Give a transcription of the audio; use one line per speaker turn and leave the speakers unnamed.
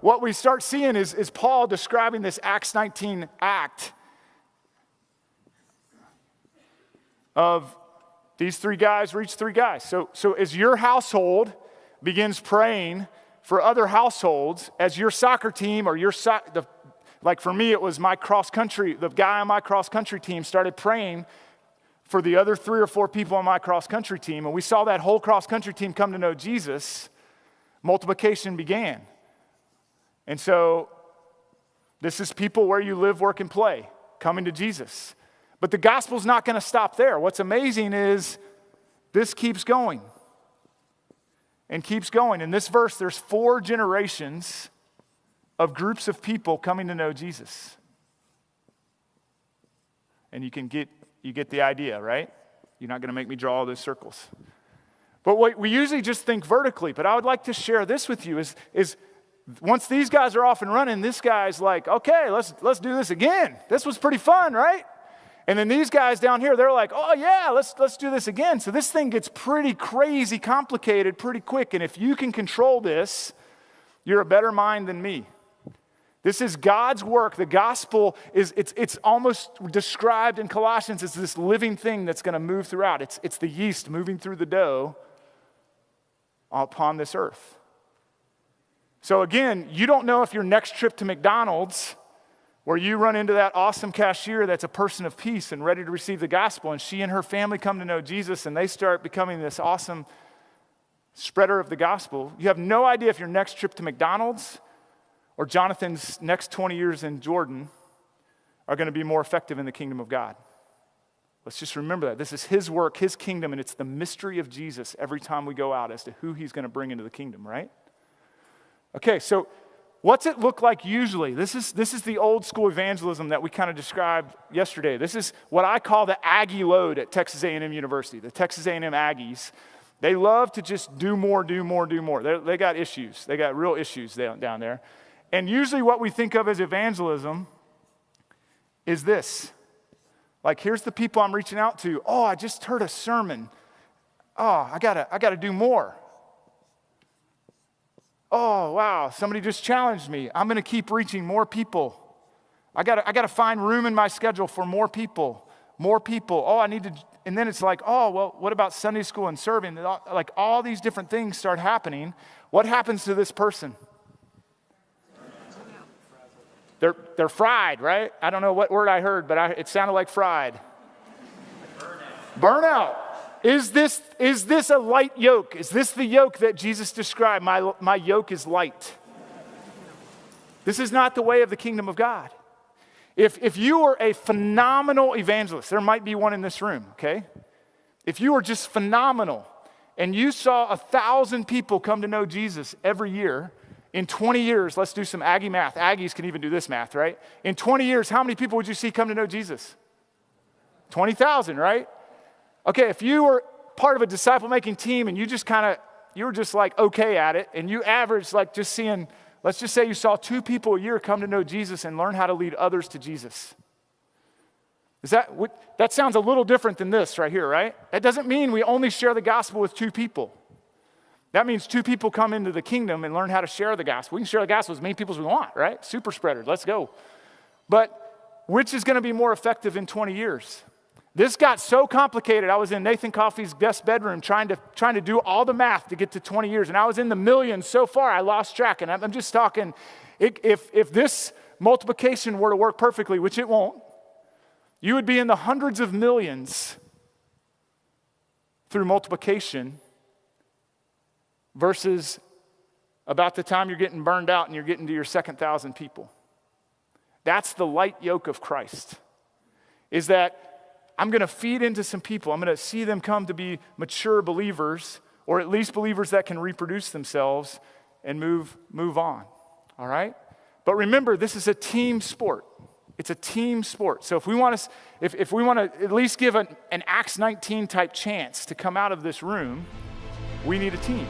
what we start seeing is Paul describing this Acts 19 act of these three guys reach three guys. So as your household begins praying for other households, as your soccer team or like for me, it was my cross country, the guy on my cross country team started praying for the other 3 or 4 people on my cross country team, and we saw that whole cross country team come to know Jesus. Multiplication began. And so this is people where you live, work, and play, coming to Jesus. But the gospel's not going to stop there. What's amazing is this keeps going and keeps going. In this verse, there's 4 generations of groups of people coming to know Jesus. And you get the idea, right? You're not going to make me draw all those circles. But what we usually just think vertically, but I would like to share this with you is once these guys are off and running, this guy's like, okay, let's do this again. This was pretty fun, right? And then these guys down here, they're like, oh yeah, let's do this again. So this thing gets pretty crazy complicated pretty quick. And if you can control this, you're a better mind than me. This is God's work. The gospel it's almost described in Colossians as this living thing that's going to move throughout. It's the yeast moving through the dough upon this earth. So again, you don't know if your next trip to McDonald's, where you run into that awesome cashier that's a person of peace and ready to receive the gospel, and she and her family come to know Jesus, and they start becoming this awesome spreader of the gospel. You have no idea if your next trip to McDonald's or Jonathan's next 20 years in Jordan are going to be more effective in the kingdom of God. Let's just remember that. This is his work, his kingdom, and it's the mystery of Jesus every time we go out as to who he's going to bring into the kingdom, right? Okay, so what's it look like usually? This is the old school evangelism that we kind of described yesterday. This is what I call the Aggie load at Texas A&M University. The Texas A&M Aggies, they love to just do more. They got issues. They got real issues down there. And usually what we think of as evangelism is this. Like, here's the people I'm reaching out to. Oh, I just heard a sermon. Oh, I gotta do more. Oh, wow, somebody just challenged me. I'm going to keep reaching more people. I got to find room in my schedule for more people. Oh, I need to, and then it's like, oh, well, what about Sunday school and serving? Like all these different things start happening. What happens to this person? They're fried, right? I don't know what word I heard, but it sounded like fried. Burnout. Is this a light yoke? Is this the yoke that Jesus described? My yoke is light. This is not the way of the kingdom of God. If you were a phenomenal evangelist, there might be one in this room, okay? If you were just phenomenal and you saw 1,000 people come to know Jesus every year, in 20 years, let's do some Aggie math. Aggies can even do this math, right? In 20 years, how many people would you see come to know Jesus? 20,000, right? Okay, if you were part of a disciple-making team and you were just like okay at it, and you averaged like just seeing, let's just say you saw 2 people a year come to know Jesus and learn how to lead others to Jesus. That sounds a little different than this right here, right? That doesn't mean we only share the gospel with 2 people. That means 2 people come into the kingdom and learn how to share the gospel. We can share the gospel with as many people as we want, right? Super spreaders, let's go. But which is going to be more effective in 20 years? This got so complicated. I was in Nathan Coffey's guest bedroom trying to do all the math to get to 20 years, and I was in the millions so far I lost track. And I'm just talking, if this multiplication were to work perfectly, which it won't, you would be in the hundreds of millions through multiplication versus about the time you're getting burned out and you're getting to your second 1,000 people. That's the light yoke of Christ, is that I'm going to feed into some people. I'm going to see them come to be mature believers, or at least believers that can reproduce themselves and move on, all right? But remember, this is a team sport. It's a team sport. So if we want to at least give an Acts 19 type chance to come out of this room, we need a team.